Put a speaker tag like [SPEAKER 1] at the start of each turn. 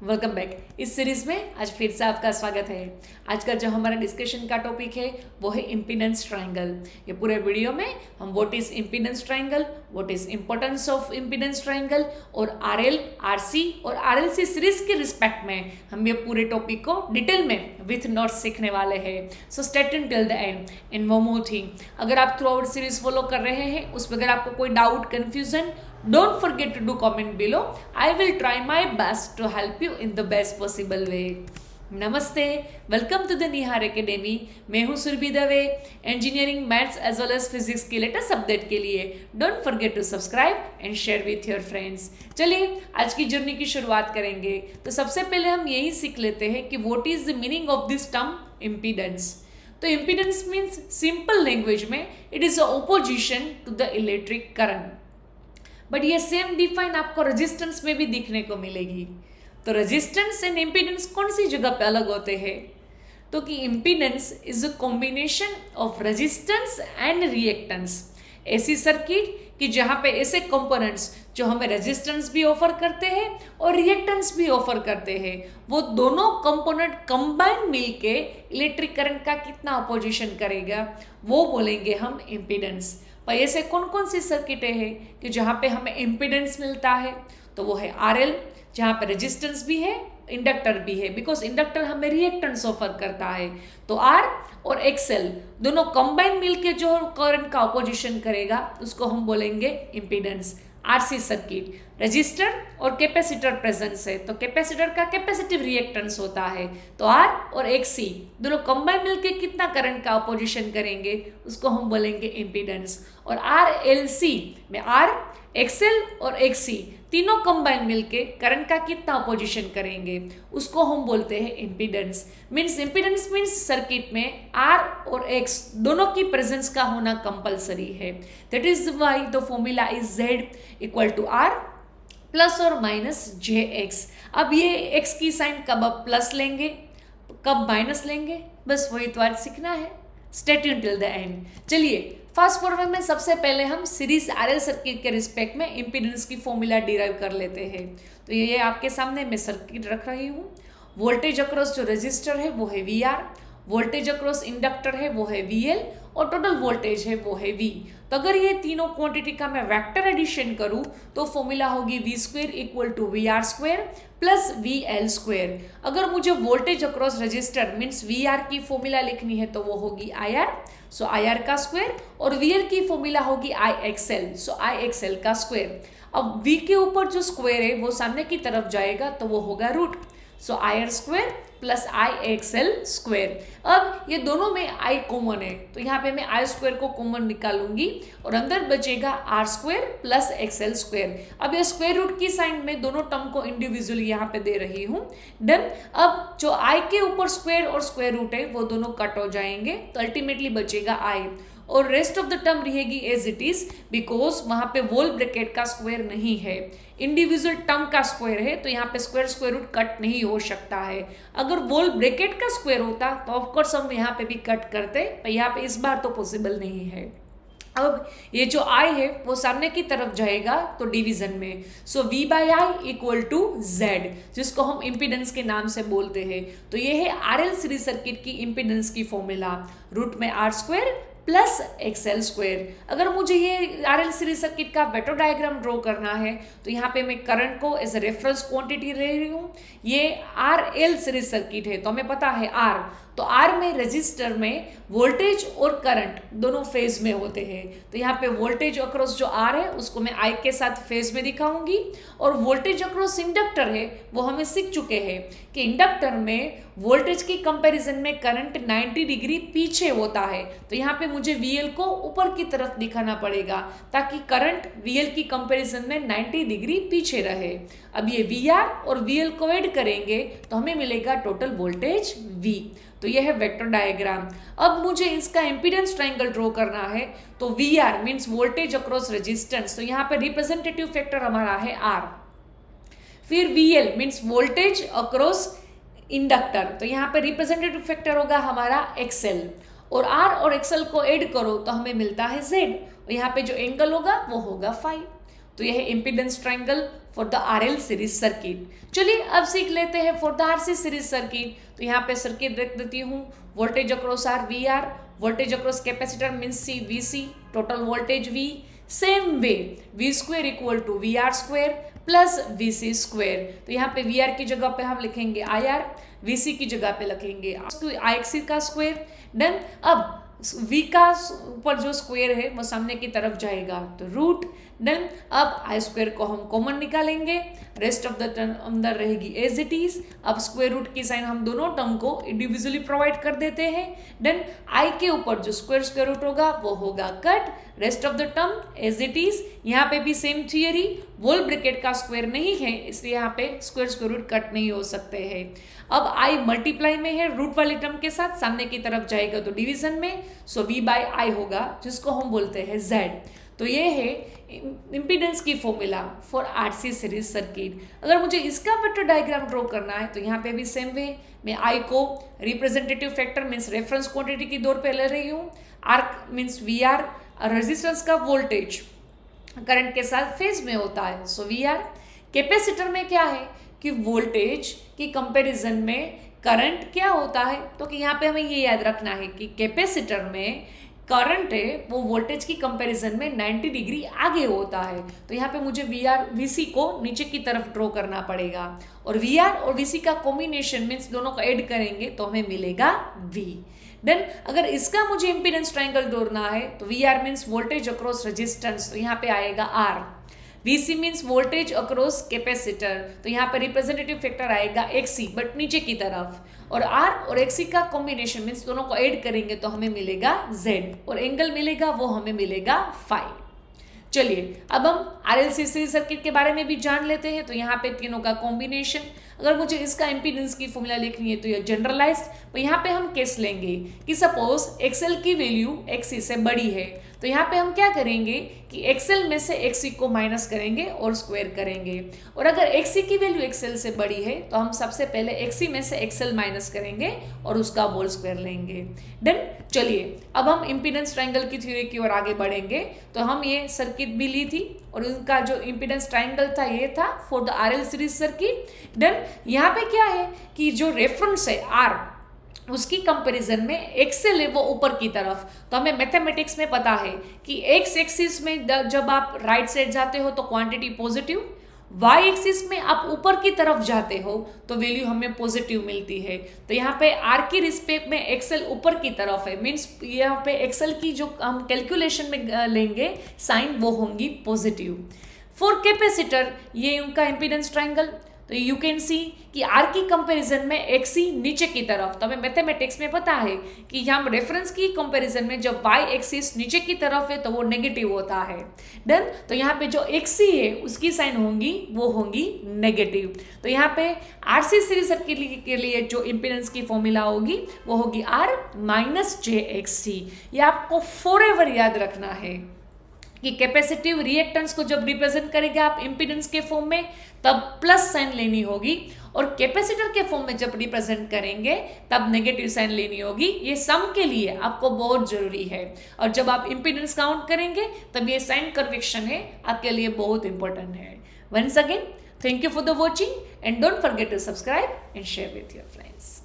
[SPEAKER 1] Welcome back. इस series में आज फिर से आपका स्वागत है। आज का जो हमारा डिस्कशन का टॉपिक है वो है इम्पीडेंस ट्रायंगल। ये पूरे वीडियो में हम what is impedance triangle, what is importance of impedance triangle और आरएल, आरसी और आरएलसी सीरीज के रिस्पेक्ट में हम ये पूरे टॉपिक को डिटेल में विथ नोट्स सीखने वाले हैं। So stay tuned till the end. And one more thing, अगर आप थ्रू आउट सीरीज फॉलो कर रहे हैं उसमें अगर आपको कोई doubt, confusion, don't forget to do comment below. I will try my best to help you in the best possible way. नमस्ते, welcome to the Nihar academy. मैं हूँ Surabhi Dave. Engineering, maths as well as physics के latest update के लिए don't forget to subscribe and share with your friends. चलिए आज की journey की शुरुआत करेंगे। तो सबसे पहले हम यही सीख लेते हैं कि what is the meaning of this term impedance. तो इम्पीडेंस मीन्स सिंपल लैंग्वेज में it is a opposition to the electric current. But ये सेम डिफाइन आपको रेजिस्टेंस में भी दिखने को मिलेगी। तो रेजिस्टेंस एंड इम्पीडेंस कौन सी जगह पे अलग होते हैं? तो कि impedance is a combination of resistance and reactance. ऐसी सर्किट कि जहां पे ऐसे कंपोनेंट्स जो हमें रेजिस्टेंस भी ऑफर करते हैं और रिएक्टेंस भी ऑफर करते हैं, वो दोनों कंपोनेंट कंबाइन मिलके इलेक्ट्रिक करंट का कितना अपोजिशन करेगा वो बोलेंगे हम इम्पीडेंस। पर ऐसे कौन कौन सी सर्किटें हैं कि जहाँ पे हमें इम्पीडेंस मिलता है? तो वो है आरएल, जहाँ पे रेजिस्टेंस भी है, इंडक्टर भी है, बिकॉज इंडक्टर हमें रिएक्टेंस ऑफर करता है। तो आर और एक्सएल दोनों कंबाइन मिलके जो करंट का अपोजिशन करेगा उसको हम बोलेंगे इम्पीडेंस। आरसी सर्किट, रजिस्टर और कैपेसिटर प्रेजेंस है, तो कैपेसिटर का कैपेसिटिव रिएक्टेंस होता है। तो आर और एक्सी दोनों कंबाइन मिलके कितना करंट का अपोजिशन करेंगे उसको हम बोलेंगे इम्पीडेंस। और आर एल सी में आर, एक्सएल और एक्सी तीनों कंबाइन मिलके करंट का कितना अपोजिशन करेंगे उसको हम बोलते हैं इम्पीडेंस। इम्पीडेंस मीन्स सर्किट में आर और एक्स दोनों की प्रेजेंस का होना कंपलसरी है। That is why the formula is Z equal to R plus और माइनस जे एक्स। अब ये एक्स की साइन कब आप प्लस लेंगे, कब माइनस लेंगे, बस वही तो आज सीखना है। Stay tuned till the end. चलिए फास्ट फॉरवर्ड में सबसे पहले हम सीरीज आरएल सर्किट के रिस्पेक्ट में इम्पीडेंस की फॉर्मूला डिराइव कर लेते हैं। तो ये आपके सामने मैं सर्किट रख रही हूँ। वोल्टेज अक्रॉस जो रेजिस्टर है वो है V R, voltage across inductor है वो है वी एल और टोटल वोल्टेज है वो है वी। तो अगर ये तीनों क्वांटिटी का मैं वेक्टर एडिशन करूं तो फॉर्मूला होगी V square equal to V R square plus V L square. अगर मुझे voltage across resistor means V R की फॉर्मूला लिखनी है तो वो होगी I R, so I R का स्क्वायर, और वी एल की फॉर्मूला होगी I XL, so I XL का स्क्वायर। अब वी के ऊपर जो स्क्वायर है वो सामने की तरफ जाएगा तो वो होगा root, so I R square plus I XL square. अब ये दोनों में आई कॉमन है तो यहाँ पे मैं आई स्क्वायर को कॉमन निकालूंगी और अंदर बचेगा R square plus XL square. अब ये स्क्वायर रूट की साइन में दोनों टर्म को इंडिविजुअली यहाँ पे दे रही हूँ। डन। अब जो आई के ऊपर स्क्वायर और स्क्वायर रूट है वो दोनों कट हो जाएंगे तो अल्टीमेटली बचेगा आई और रेस्ट ऑफ द टर्म रहेगी एज इट इज, बिकॉज वहां पे वोल ब्रैकेट का स्क्वायर नहीं है, इंडिविजुअल टर्म का स्क्वायर है, तो यहाँ पे स्क्वायर स्क्वायर रूट कट नहीं हो सकता है। अगर वोल ब्रैकेट का स्क्वायर होता तो ऑफकोर्स हम यहाँ पे भी कट करते, पर यहाँ पे इस बार तो पॉसिबल नहीं है। अब ये जो आई है वो सामने की तरफ जाएगा तो डिवीजन में, so v by I equal to Z, जिसको हम इम्पीडेंस के नाम से बोलते हैं। तो ये है आरएल सीरीज सर्किट की इम्पीडेंस की फॉर्मूला, रूट में R square plus XL square. अगर मुझे ये आरएल सीरीज सर्किट का वेक्टर डायग्राम ड्रॉ करना है तो यहाँ पे मैं करंट को एज ए रेफरेंस क्वांटिटी ले रही हूँ। ये आरएल सीरीज सर्किट है तो हमें पता है आर, तो आर में रेजिस्टर में वोल्टेज और करंट दोनों फेज में होते हैं। तो यहाँ पे वोल्टेज अक्रॉस जो आर है उसको मैं आई के साथ फेज में दिखाऊंगी, और वोल्टेज अक्रॉस इंडक्टर है वो हमें सीख चुके हैं कि इंडक्टर में वोल्टेज की कंपैरिजन में करंट 90 डिग्री पीछे होता है। तो यहाँ पे मुझे वीएल को ऊपर की तरफ दिखाना पड़ेगा ताकि करंट वीएल की कंपैरिजन में 90 डिग्री पीछे रहे। अब ये वी आर और वीएल को ऐड करेंगे तो हमें मिलेगा टोटल वोल्टेज वी। तो यह है वेक्टर डायग्राम। अब मुझे इसका इम्पीडेंस ट्रायंगल ड्रॉ करना है तो V R means voltage across resistance, तो यहाँ पे रिप्रेजेंटेटिव फैक्टर हमारा है आर। फिर V L means voltage across inductor, तो यहाँ पे रिप्रेजेंटेटिव फैक्टर होगा हमारा एक्सएल, और आर और एक्सएल को ऐड करो तो हमें मिलता है जेड, और यहाँ पे जो एंगल होगा वो होगा फाई। तो यह है impedance triangle for the RL series circuit. चलिए अब सीख लेते हैं for the RC series circuit. तो यहाँ पे सर्किट देख देती हूँ, voltage across R V R, voltage across capacitor means C V C, total voltage V. Same way V square equal to V R square plus V C square. तो यहाँ पे we R की जगह पे हम लिखेंगे आई आर, वी सी की जगह पे लिखेंगे आई एक्स का स्क्वेयर। देन अब v का ऊपर जो स्क्वायर है वो सामने की तरफ जाएगा तो रूट। देन अब आई स्क्वायर को हम कॉमन निकालेंगे, रेस्ट ऑफ द टर्म अंदर रहेगी एज इट इज। अब स्क्वायर रूट की साइन हम दोनों टर्म को इंडिविजुअली प्रोवाइड कर देते हैं। देन आई के ऊपर जो स्क्वायर रूट होगा वो होगा cut, rest of the term as it is. यहाँ पे भी सेम थियरी, वोल ब्रैकेट का स्क्वायर नहीं है इसलिए यहाँ पे स्क्वायर रूट कट नहीं हो सकते हैं। अब आई मल्टीप्लाई में है रूट वाली टर्म के साथ, सामने की तरफ जाएगा तो डिवीजन में, सो v बाई आई होगा जिसको हम बोलते हैं z। तो ये है इम्पीडेंस की formula for RC series circuit. अगर मुझे इसका वेक्टर डायग्राम ड्रॉ करना है तो यहाँ पे भी सेम वे, मैं आई को representative factor means reference quantity की तौर पे ले रही हूँ, arc means V R, resistance का वोल्टेज करंट के साथ फेज में होता है सो वी आर। कैपेसिटर में क्या है कि वोल्टेज की कंपैरिजन में करंट क्या होता है, तो कि यहाँ पे हमें ये याद रखना है कि कैपेसिटर में करंट है वो वोल्टेज की कंपैरिजन में 90 डिग्री आगे होता है। तो यहाँ पे मुझे वी आर वी सी को नीचे की तरफ ड्रॉ करना पड़ेगा और वी आर और वी सी का कॉम्बिनेशन मीन्स दोनों को ऐड करेंगे तो हमें मिलेगा वी। देन अगर इसका मुझे इम्पीडेंस ट्रायंगल ढूंढना है तो V R means voltage across resistance, तो यहाँ पे आएगा R. VC means voltage across capacitor, तो यहाँ पर रिप्रेजेंटेटिव फैक्टर आएगा XC बट नीचे की तरफ, और R और XC का कॉम्बिनेशन मीन्स दोनों को ऐड करेंगे तो हमें मिलेगा Z और एंगल मिलेगा वो हमें मिलेगा फाई। चलिए अब हम RLC सीरीज सर्किट के बारे में भी जान लेते हैं। तो यहाँ पे तीनों का कॉम्बिनेशन, अगर मुझे इसका इम्पीडेंस की फॉर्मूला लिखनी है तो ये जनरलाइज्ड, तो यहाँ पे हम केस लेंगे कि सपोज XL की वैल्यू XC से बड़ी है, तो यहाँ पे हम क्या करेंगे कि XL में से XC को माइनस करेंगे और स्क्वायर करेंगे, और अगर XC की वैल्यू XL से बड़ी है तो हम सबसे पहले XC में से XL माइनस करेंगे और उसका होल स्क्वायर लेंगे। देन चलिए अब हम इम्पीडेंस ट्रायंगल की थ्योरी की ओर आगे बढ़ेंगे। तो हम ये सर्किट भी ली थी और उनका जो इम्पीडेंस ट्रायंगल था ये था for the RL series circuit. Then यहाँ पे क्या है कि जो रेफरेंस है R उसकी कंपैरिजन में एक्सेल है वो ऊपर की तरफ, तो हमें मैथमेटिक्स में पता है कि एक्स एक्सिस में जब आप राइट साइड जाते हो तो क्वांटिटी पॉजिटिव, वाई एक्सिस में आप ऊपर की तरफ जाते हो तो वैल्यू हमें पॉजिटिव मिलती है। तो यहाँ पे आर की रिस्पेक्ट में एक्सेल ऊपर की तरफ है, मीन्स यहाँ पे एक्सेल की जो हम कैलकुलेशन में लेंगे साइन वो होंगी पॉजिटिव। फॉर कैपेसिटर ये उनका इम्पीडेंस ट्रायंगल, तो यू कैन सी कि आर की कंपैरिजन में एक्सी नीचे की तरफ, तो हमें मैथमेटिक्स में पता है कि हम रेफरेंस की कंपैरिजन में जब वाई एक्सिस नीचे की तरफ है तो वो नेगेटिव होता है। देन तो यहाँ पे जो एक्सी है उसकी साइन होंगी वो होंगी नेगेटिव। तो यहाँ पे आरसी सीरीज सर्किट के लिए जो इम्पीडेंस की फॉर्मूला होगी वो होगी आर माइनस जे एक्स सी। ये आपको फॉरएवर याद रखना है कि कैपेसिटिव रिएक्टेंस को जब रिप्रेजेंट करेंगे आप इम्पीडेंस के फॉर्म में तब प्लस साइन लेनी होगी, और कैपेसिटर के फॉर्म में जब रिप्रेजेंट करेंगे तब नेगेटिव साइन लेनी होगी। ये सम के लिए आपको बहुत जरूरी है, और जब आप इम्पीडेंस काउंट करेंगे तब ये साइन कन्विक्शन है आपके लिए बहुत इंपॉर्टेंट है। Once again thank you for the watching and don't forget to subscribe and share with your friends.